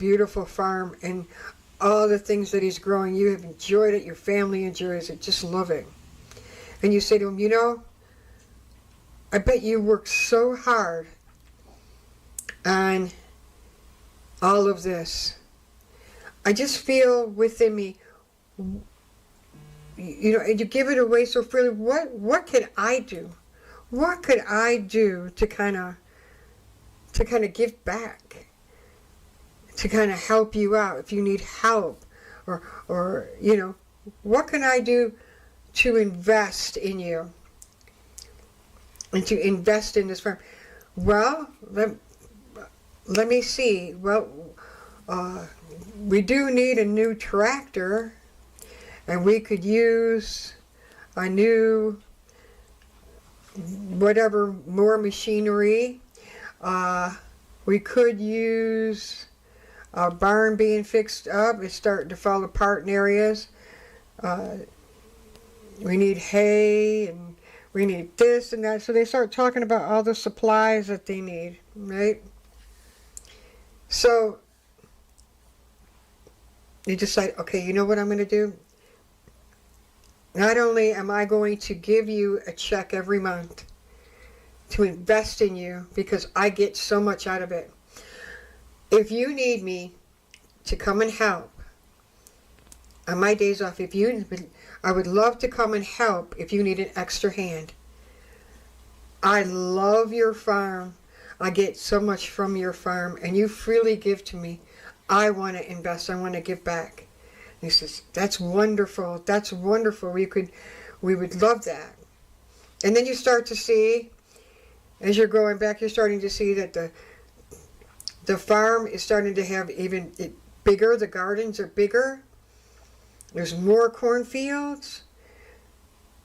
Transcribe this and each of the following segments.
beautiful farm and all the things that he's growing. You have enjoyed it. Your family enjoys it. Just love it. And you say to him, you know, I bet you worked so hard on all of this. I just feel within me, you know, and you give it away so freely. What could I do? What could I do to kind of give back? To kind of help you out if you need help, or you know, what can I do to invest in you and to invest in this farm? Well, let me see. Well, we do need a new tractor, and we could use a new whatever, more machinery. We could use a barn being fixed up. It's starting to fall apart in areas. We need hay, and we need this and that. So they start talking about all the supplies that they need, right? So you decide, okay, you know what I'm going to do? Not only am I going to give you a check every month to invest in you, because I get so much out of it. If you need me to come and help on my days off, I would love to come and help if you need an extra hand. I love your farm. I get so much from your farm, and you freely give to me. I want to invest. I want to give back. And he says, that's wonderful. That's wonderful. We would love that. And then you start to see, as you're going back, you're starting to see that the farm is starting to have even bigger. The gardens are bigger. There's more cornfields.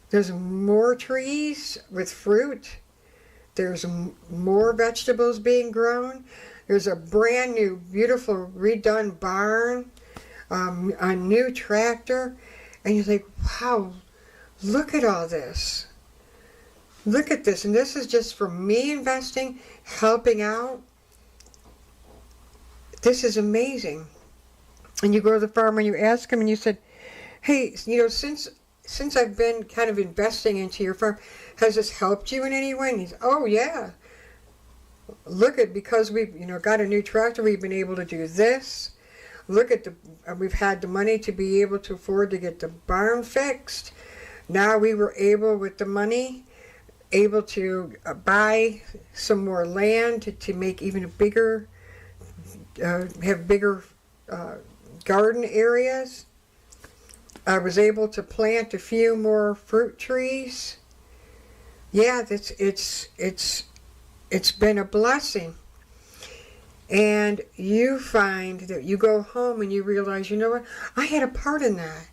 There's more trees with fruit. There's more vegetables being grown. There's a brand new, beautiful, redone barn, a new tractor. And you think, wow, look at all this. Look at this. And this is just for me investing, helping out. This is amazing. And you go to the farmer and you ask him and you said, hey, you know, since I've been kind of investing into your farm, has this helped you in any way? And he's, oh yeah. Look at, because we've, you know, got a new tractor, we've been able to do this. Look at we've had the money to be able to afford to get the barn fixed. Now we were able, with the money, able to buy some more land to make even a bigger, have bigger garden areas. I was able to plant a few more fruit trees. Yeah, it's been a blessing. And you find that you go home and you realize, you know what? I had a part in that.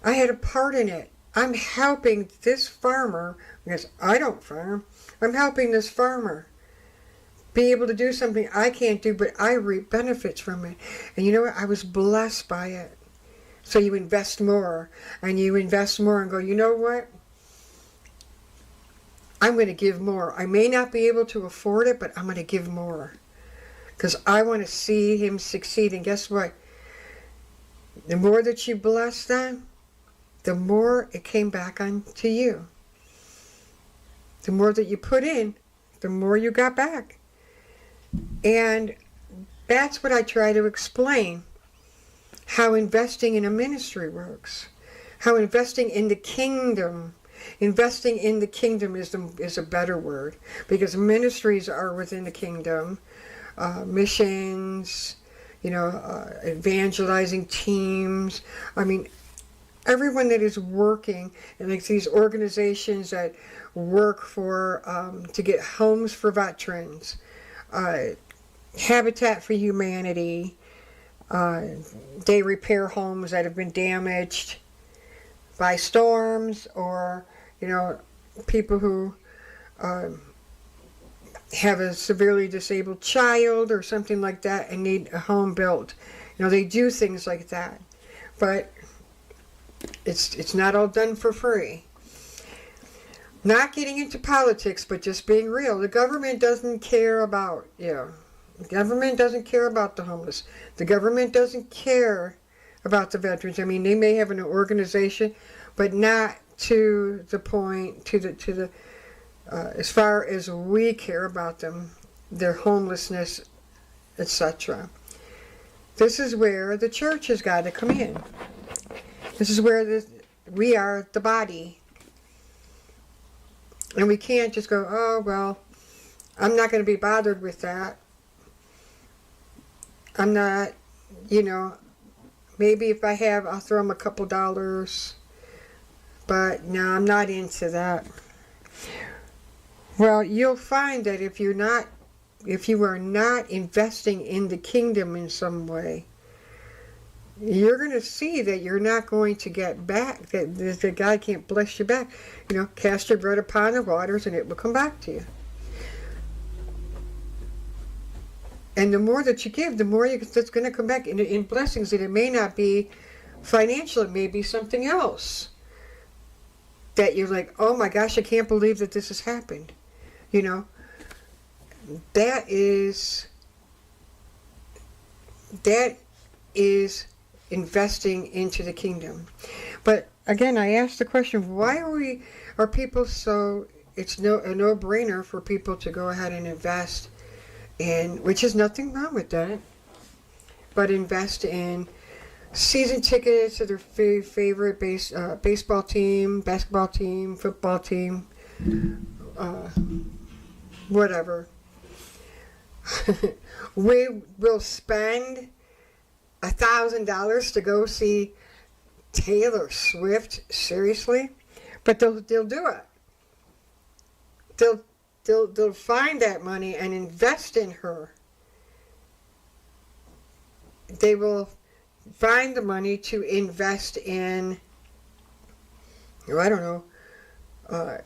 I had a part in it. I'm helping this farmer, because I don't farm. I'm helping this farmer be able to do something I can't do, but I reap benefits from it. And you know what? I was blessed by it. So you invest more, and you invest more and go, you know what? I'm going to give more. I may not be able to afford it, but I'm going to give more. Because I want to see him succeed. And guess what? The more that you bless them, the more it came back on to you. The more that you put in, the more you got back. And that's what I try to explain. How investing in a ministry works. How investing in the kingdom. Investing in the kingdom is a better word. Because ministries are within the kingdom. Missions, you know, evangelizing teams. I mean, everyone that is working, and like these organizations that work for, to get homes for veterans, Habitat for Humanity, they repair homes that have been damaged by storms, or, you know, people who have a severely disabled child or something like that and need a home built. You know, they do things like that. But it's not all done for free. Not getting into politics, but just being real. The government doesn't care about you. The government doesn't care about the homeless. The government doesn't care about the veterans. I mean, they may have an organization, but not to the point, as far as we care about them, their homelessness, etc. This is where the church has got to come in. This is where we are the body. And we can't just go, oh, well, I'm not going to be bothered with that. I'm not, maybe if I have, I'll throw them a couple dollars. But no, I'm not into that. Well, you'll find that if you are not investing in the kingdom in some way, you're going to see that you're not going to get back, that God can't bless you back. Cast your bread upon the waters and it will come back to you. And the more that you give, the more that's going to come back in blessings. And it may not be financial, it may be something else. That you're like, oh my gosh, I can't believe that this has happened. That is investing into the kingdom. But again, I asked the question, why are people so, it's a no-brainer for people to go ahead and invest in, which is nothing wrong with that, but invest in season tickets to their favorite baseball team, basketball team, football team, whatever. We will spend $1,000 to go see Taylor Swift, seriously, but they'll do it. They'll find that money and invest in her. They will find the money to invest in, I don't know,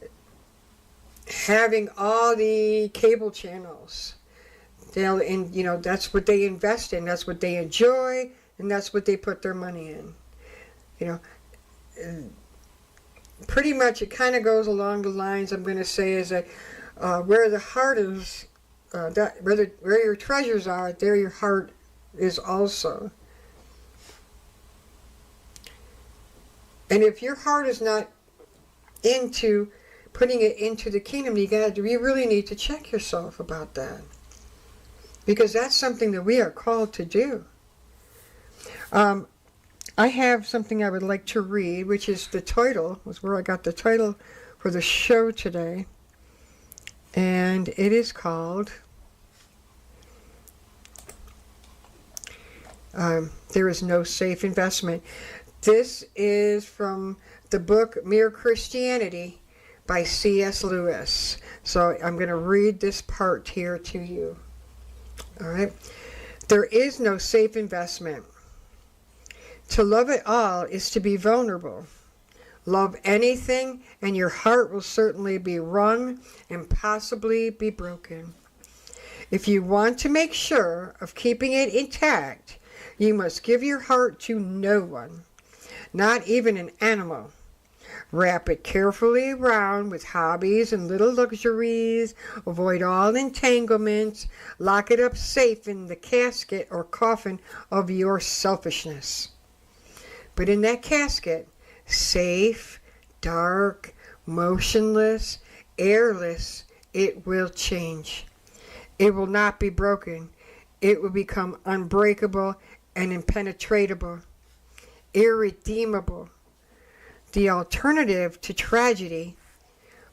having all the cable channels. That's what they invest in. That's what they enjoy, and that's what they put their money in. Pretty much, it kind of goes along the lines I'm going to say is that where the heart is, where your treasures are, there your heart is also. And if your heart is not into putting it into the kingdom, you really need to check yourself about that. Because that's something that we are called to do. I have something I would like to read, which is the title, was where I got the title for the show today. And it is called, There is No Safe Investment. This is from the book Mere Christianity by C.S. Lewis. So I'm going to read this part here to you. All right. There is no safe investment. To love it all is to be vulnerable. Love anything and your heart will certainly be wrung and possibly be broken. If you want to make sure of keeping it intact, you must give your heart to no one, not even an animal. Wrap it carefully around with hobbies and little luxuries. Avoid all entanglements. Lock it up safe in the casket or coffin of your selfishness. But in that casket, safe, dark, motionless, airless, it will change. It will not be broken. It will become unbreakable and impenetrable, irredeemable. The alternative to tragedy,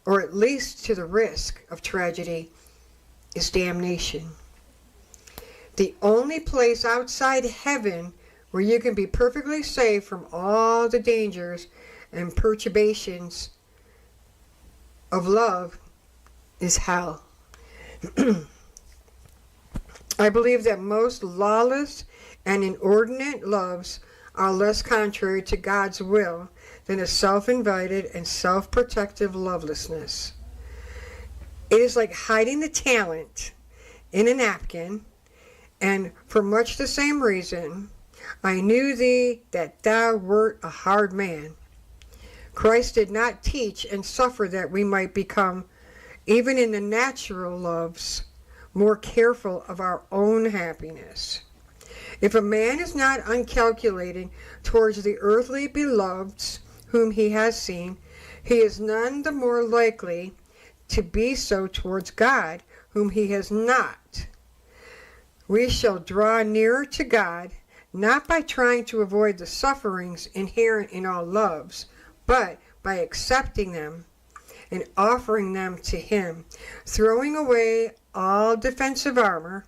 or at least to the risk of tragedy, is damnation. The only place outside heaven where you can be perfectly safe from all the dangers and perturbations of love is hell. I believe that most lawless and inordinate loves are less contrary to God's will than a self-invited and self-protective lovelessness. It is like hiding the talent in a napkin, and for much the same reason, I knew thee that thou wert a hard man. Christ did not teach and suffer that we might become, even in the natural loves, more careful of our own happiness. If a man is not uncalculating towards the earthly beloveds whom he has seen, he is none the more likely to be so towards God, whom he has not. We shall draw nearer to God, not by trying to avoid the sufferings inherent in all loves, but by accepting them and offering them to him, throwing away all defensive armor.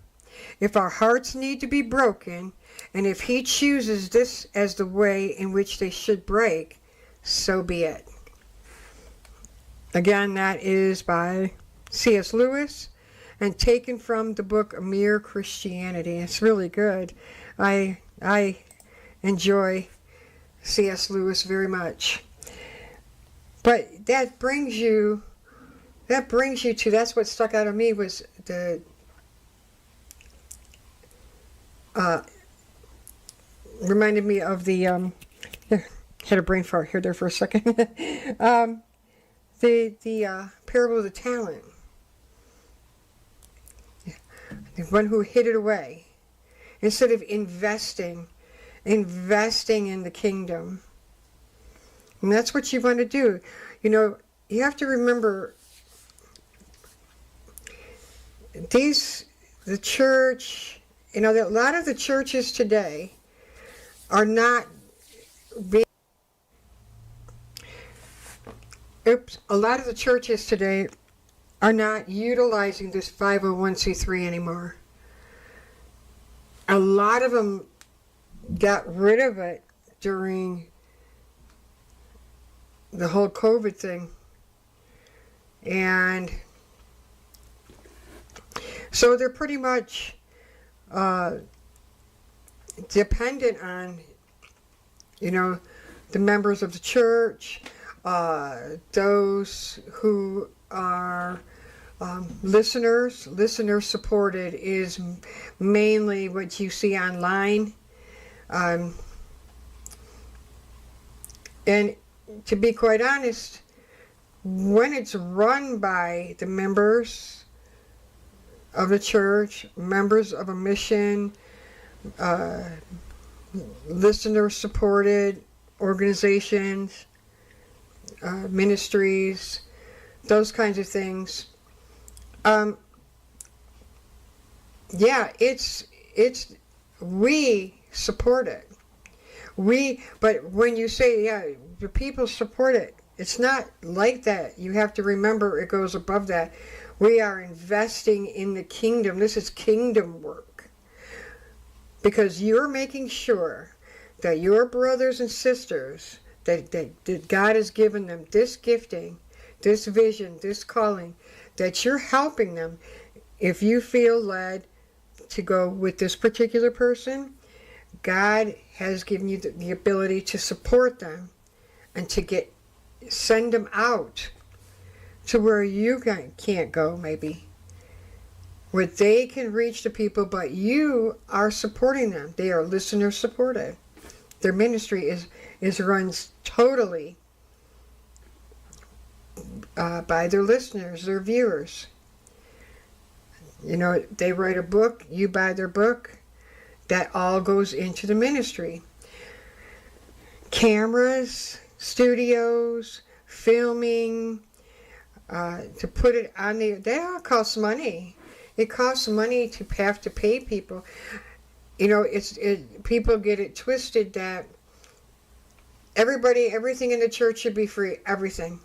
If our hearts need to be broken, and if he chooses this as the way in which they should break, so be it. Again, that is by C.S. Lewis and taken from the book Mere Christianity. It's really good. I enjoy C.S. Lewis very much. But that brings you to, that's what stuck out of me, was the reminded me of the had a brain fart here there for a second. the parable of the talent. The one who hid it away instead of investing in the kingdom. And that's what you want to do. You know, you have to remember the church, you know, that a lot of the churches today are not being, a lot of the churches today are not utilizing this 501c3 anymore. A lot of them got rid of it during the whole COVID thing. And so they're pretty much dependent on, you know, the members of the church, those who are listener supported is mainly what you see online. And to be quite honest, when it's run by the members of the church, members of a mission, listener-supported organizations, ministries, those kinds of things, yeah, we support it. But when you say, yeah, the people support it, it's not like that. You have to remember it goes above that. We are investing in the kingdom. This is kingdom work. Because you're making sure that your brothers and sisters, that God has given them this gifting, this vision, this calling, that you're helping them. If you feel led to go with this particular person, God has given you the ability to support them and to send them out to where you can't go, maybe, where they can reach the people, but you are supporting them. They are listener supported. Their ministry is run totally by their listeners, their viewers. You know, they write a book, you buy their book, that all goes into the ministry. Cameras, studios, filming, to put it on they all cost money. It costs money to have to pay people. You know, people get it twisted that everything in the church should be free, everything.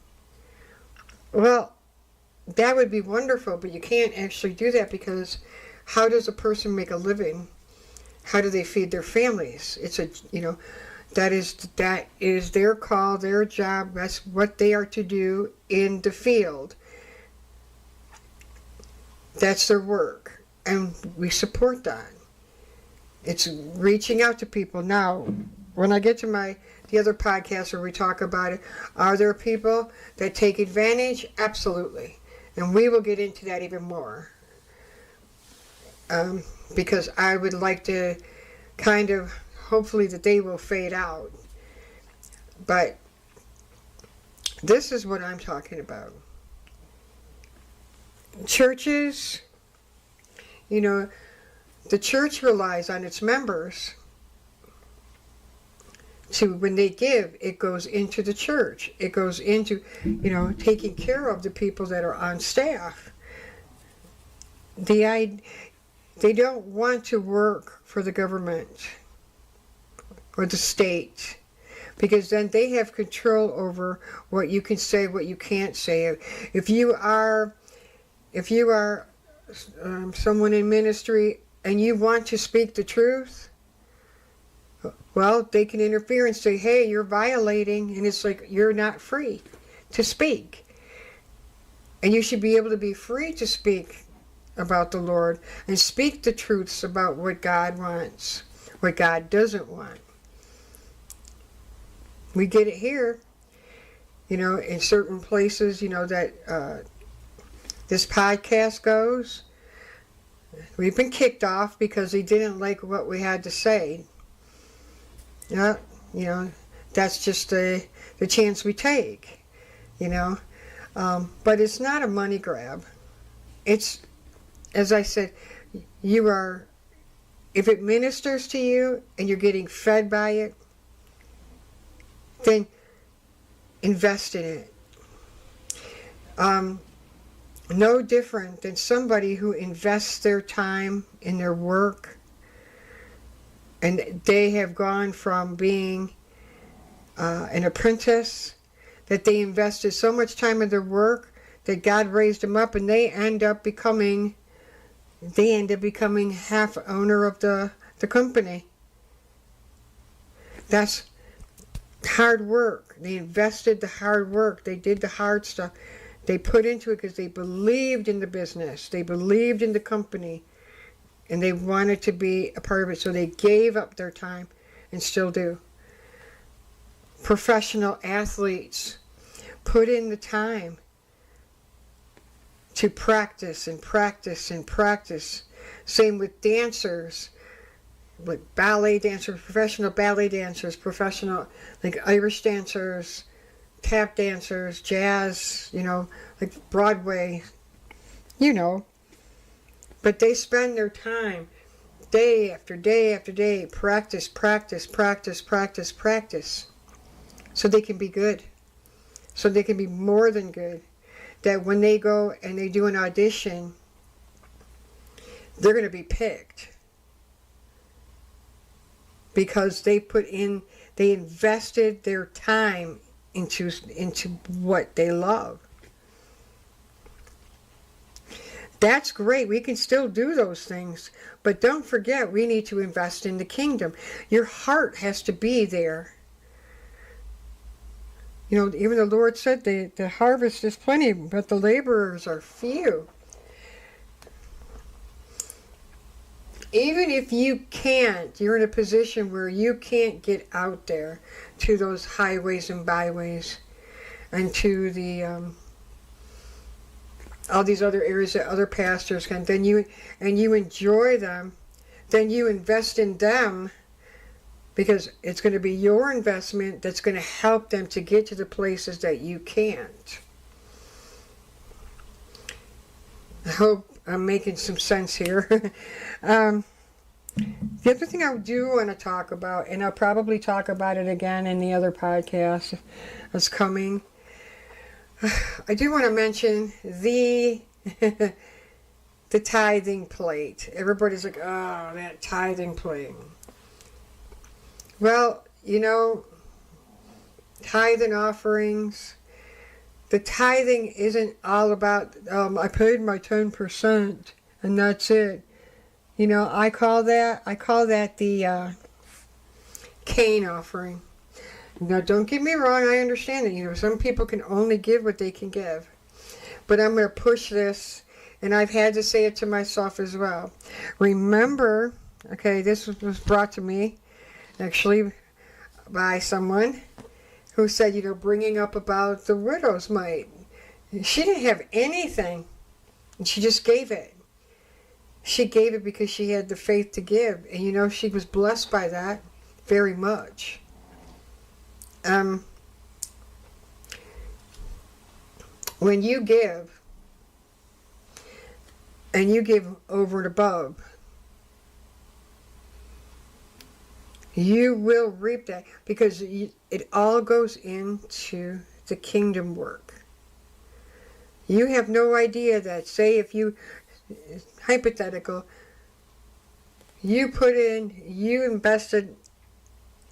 Well, that would be wonderful, but you can't actually do that, because how does a person make a living? How do they feed their families? That is their call, their job. That's what they are to do in the field. That's their work, and we support that. It's reaching out to people. Now, when I get to the other podcast where we talk about it, are there people that take advantage? Absolutely. And we will get into that even more. Because I would like to hopefully that they will fade out. But this is what I'm talking about. Churches the church relies on its members to, when they give, it goes into the church. It goes into, taking care of the people that are on staff. They don't want to work for the government or the state, because then they have control over what you can say, what you can't say. If you are someone in ministry and you want to speak the truth, well, they can interfere and say, hey, you're violating, and it's like you're not free to speak. And you should be able to be free to speak about the Lord and speak the truths about what God wants, what God doesn't want. We get it here, in certain places, that this podcast goes. We've been kicked off because they didn't like what we had to say. That's just the chance we take, but it's not a money grab. It's, as I said, if it ministers to you and you're getting fed by it, then invest in it. No different than somebody who invests their time in their work, and they have gone from being an apprentice, that they invested so much time in their work that God raised them up, and they end up becoming half owner of the company. That's hard work. They invested the hard work. They did the hard stuff. They put into it because they believed in the business. They believed in the company. And they wanted to be a part of it. So they gave up their time and still do. Professional athletes put in the time to practice and practice and practice. Same with dancers. Like ballet dancers, professional ballet dancers, professional like Irish dancers, tap dancers, jazz, like Broadway, But they spend their time day after day after day, practice, practice, practice, practice, practice, so they can be good, so they can be more than good, that when they go and they do an audition, they're going to be picked. Because they invested their time into what they love. That's great. We can still do those things. But don't forget, we need to invest in the kingdom. Your heart has to be there. Even the Lord said the harvest is plenty, but the laborers are few. Even if you're in a position where you can't get out there to those highways and byways and to the all these other areas that other pastors can, then you enjoy them, then you invest in them, because it's going to be your investment that's going to help them to get to the places that you can't. I hope I'm making some sense here. The other thing I do want to talk about, and I'll probably talk about it again in the other podcast that's coming, I do want to mention the tithing plate. Everybody's like, oh, that tithing plate. Well, tithe and offerings. The tithing isn't all about, I paid my 10% and that's it. I call that the Cain offering. Now, don't get me wrong, I understand that, some people can only give what they can give. But I'm going to push this, and I've had to say it to myself as well. Remember, this was brought to me, actually, by someone who said, bringing up about the widow's mite. She didn't have anything, and she just gave it. She gave it because she had the faith to give, and she was blessed by that very much. When you give, and you give over and above, you will reap that, because it all goes into the kingdom work. You have no idea that, say if you, hypothetical, you invest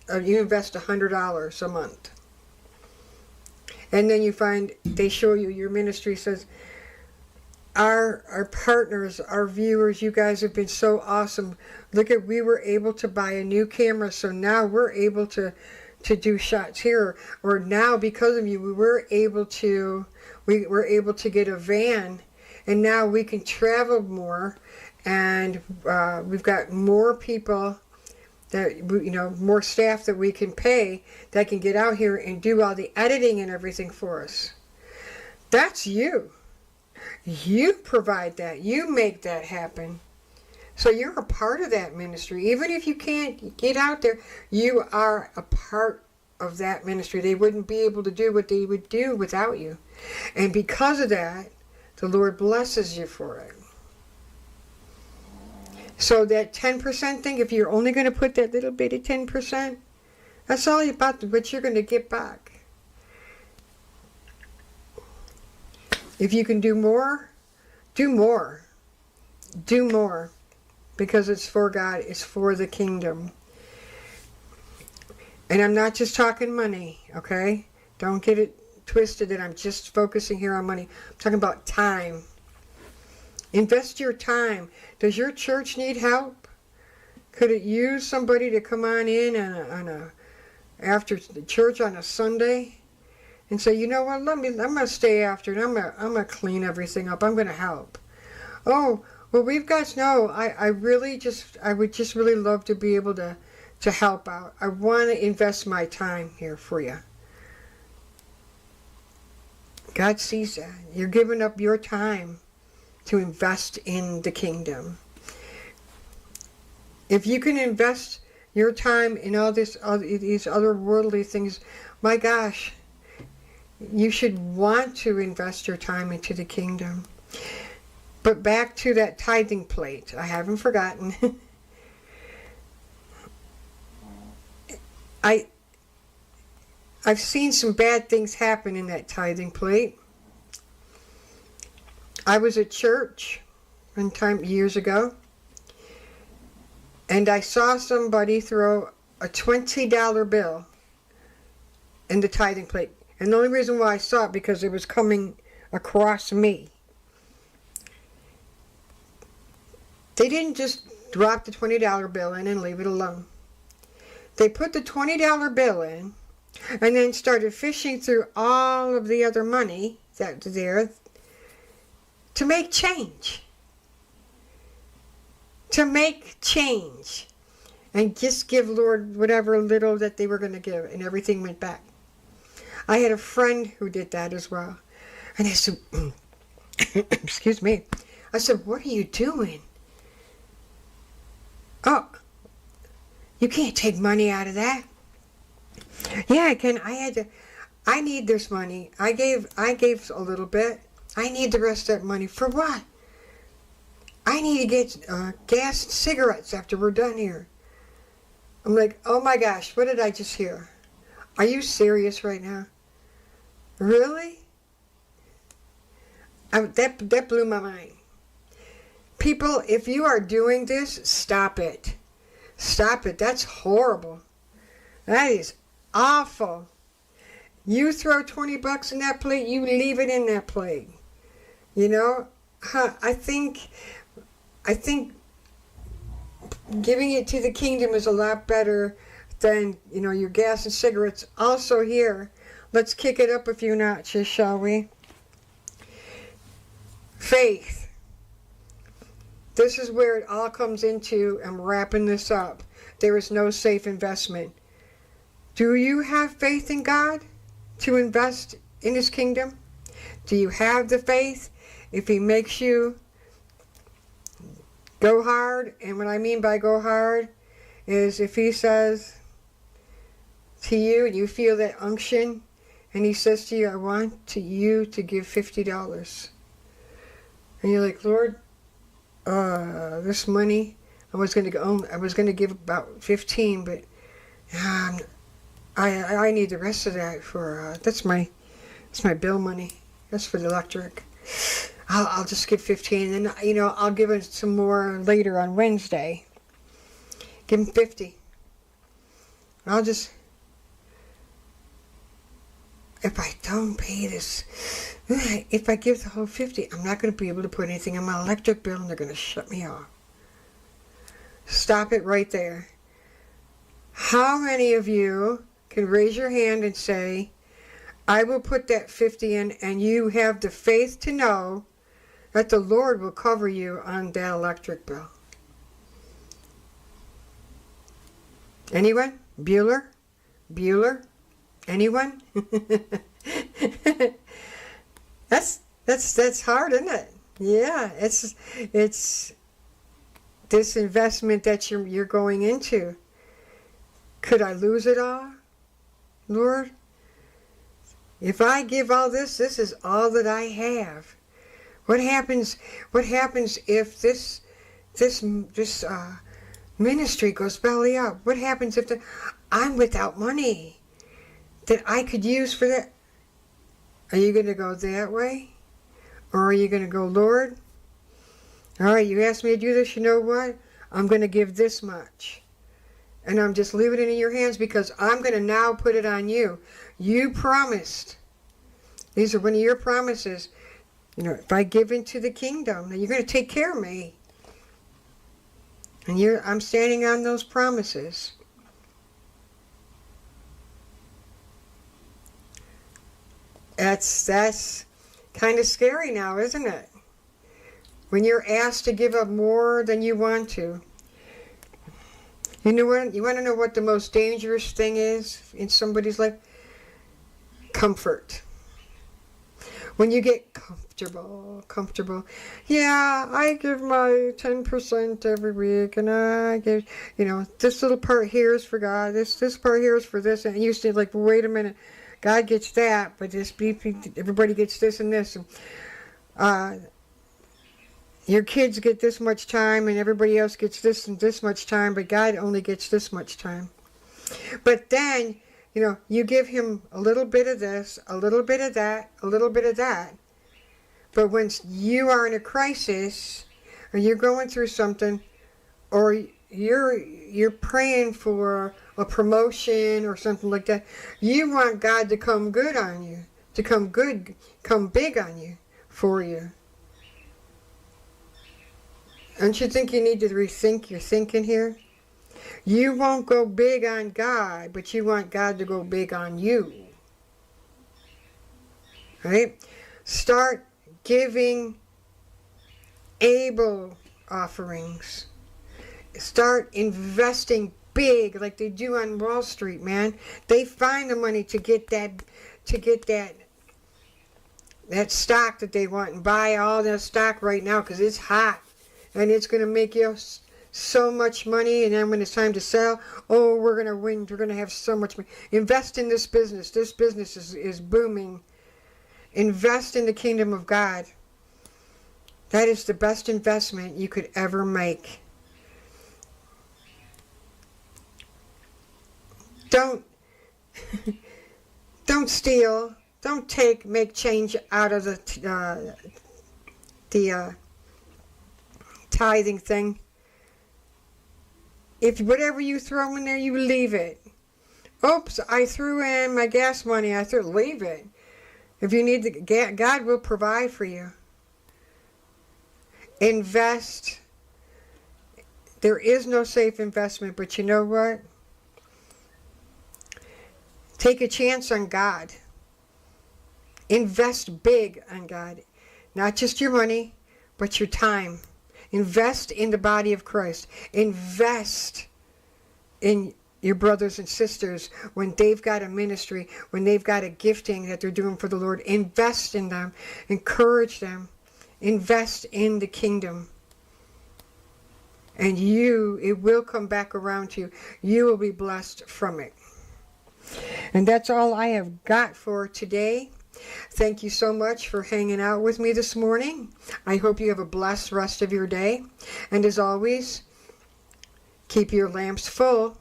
$100 a month. And then you find, they show you, your ministry says, our partners, our viewers, you guys have been so awesome. Look at, we were able to buy a new camera, so now we're able to do shots here. Or now, because of you, we were able to get a van, and now we can travel more, and we've got more people that, more staff that we can pay that can get out here and do all the editing and everything for us. That's you. You provide that. You make that happen. So you're a part of that ministry. Even if you can't get out there, you are a part of that ministry. They wouldn't be able to do what they would do without you. And because of that, the Lord blesses you for it. So that 10% thing, if you're only going to put that little bit of 10%, that's all about what you're going to get back. If you can do more, do more. Do more. Because it's for God. It's for the kingdom. And I'm not just talking money, okay? Don't get it twisted that I'm just focusing here on money. I'm talking about time. Invest your time. Does your church need help? Could it use somebody to come on in after the church on a Sunday and say, you know what, I'm going to stay after and I'm going to clean everything up. I'm going to help. Oh, well, I would just really love to be able to help out. I want to invest my time here for you. God sees that. You're giving up your time to invest in the kingdom. If you can invest your time in all these other worldly things, my gosh, you should want to invest your time into the kingdom. But back to that tithing plate. I haven't forgotten. I've seen some bad things happen in that tithing plate. I was at church one time years ago, and I saw somebody throw a $20 bill in the tithing plate. And the only reason why I saw it, because it was coming across me. They didn't just drop the $20 bill in and leave it alone. They put the $20 bill in and then started fishing through all of the other money that was there to make change. To make change. And just give Lord whatever little that they were going to give, and everything went back. I had a friend who did that as well. And I said, excuse me. I said, what are you doing? Oh, you can't take money out of that. Yeah, I can. I need this money. I gave a little bit. I need the rest of that money. For what? I need to get gas and cigarettes after we're done here. I'm like, oh my gosh, what did I just hear? Are you serious right now? Really? That blew my mind. People, if you are doing this, stop it. Stop it. That's horrible. That is awful. You throw $20 in that plate, you leave it in that plate. You know, I think giving it to the kingdom is a lot better than, your gas and cigarettes. Also here, let's kick it up a few notches, shall we? Faith. This is where it all comes into. I'm wrapping this up. There is no safe investment. Do you have faith in God to invest in His kingdom? Do you have the faith? If He makes you go hard, and what I mean by go hard is if He says to you, and you feel that unction, and He says to you, I want you to give $50. And you're like, Lord, this money. I was going to give about 15, but I need the rest of that for that's my bill money. That's for the electric. I'll just give 15, and I'll give it some more later on Wednesday. Give him 50. I'll just, if I don't pay this, if I give the whole 50, I'm not going to be able to put anything on my electric bill, and they're going to shut me off. Stop it right there. How many of you can raise your hand and say, I will put that 50 in, and you have the faith to know that the Lord will cover you on that electric bill? Anyone? Bueller? Anyone? That's hard, isn't it? Yeah, it's this investment that you're going into. Could I lose it all, Lord? If I give all this is all that I have. What happens if this ministry goes belly up? What happens if I'm without money that I could use for that? Are you going to go that way? Or are you going to go, Lord, all right, you asked me to do this, you know what? I'm going to give this much. And I'm just leaving it in your hands because I'm going to now put it on you. You promised. These are one of your promises. If I give into the kingdom, you're going to take care of me. And I'm standing on those promises. That's kind of scary now, isn't it? When you're asked to give up more than you want to. You know what? You want to know what the most dangerous thing is in somebody's life? Comfort. When you get comfortable. Yeah, I give my 10% every week, and I give, this little part here is for God, this part here is for this, and you say, like, wait a minute, God gets that, but everybody gets this and this. Your kids get this much time, and everybody else gets this and this much time, but God only gets this much time. But then, you give him a little bit of this, a little bit of that, a little bit of that. But when you are in a crisis, or you're going through something, or you're praying for a promotion or something like that, you want God to come good on you, to come big on you, for you. Don't you think you need to rethink your thinking here? You won't go big on God, but you want God to go big on you. Right? Start giving able offerings. Start investing big like they do on Wall Street, man. They find the money to get that stock that they want and buy all that stock right now because it's hot. And it's going to make you so much money, and then when it's time to sell, we're going to win. We're going to have so much money. Invest in this business. This business is booming. Invest in the kingdom of God. That is the best investment you could ever make. Don't steal. Don't make change out of the tithing thing. If whatever you throw in there, you leave it. Oops, I threw in my gas money. Leave it. If you need God will provide for you. Invest. There is no safe investment, but you know what? Take a chance on God. Invest big on God. Not just your money, but your time. Invest in the body of Christ. Invest in your brothers and sisters when they've got a ministry, when they've got a gifting that they're doing for the Lord. Invest in them. Encourage them. Invest in the kingdom. And it will come back around to you. You will be blessed from it. And that's all I have got for today. Thank you so much for hanging out with me this morning. I hope you have a blessed rest of your day. And as always, keep your lamps full.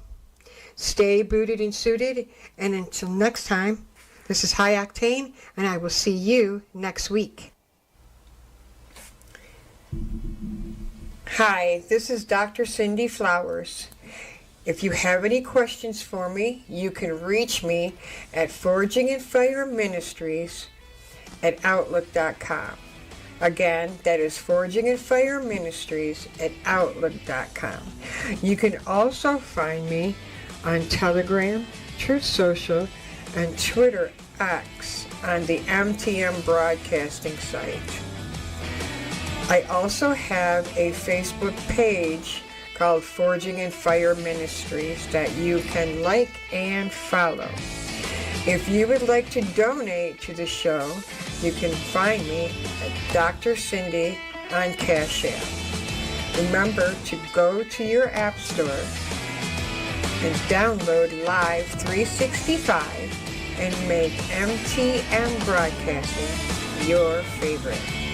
Stay booted and suited. And until next time, this is High Octane, and I will see you next week. Hi, this is Dr. Cindy Flowers. If you have any questions for me, you can reach me at Forging and Fire Ministries at Outlook.com. Again, that is Forging and Fire Ministries at Outlook.com. You can also find me on Telegram, Truth Social, and Twitter X on the MTM Broadcasting site. I also have a Facebook page called Forging and Fire Ministries that you can like and follow. If you would like to donate to the show, you can find me at Dr. Cindy on Cash App. Remember to go to your app store and download Live 365 and make MTM Broadcasting your favorite.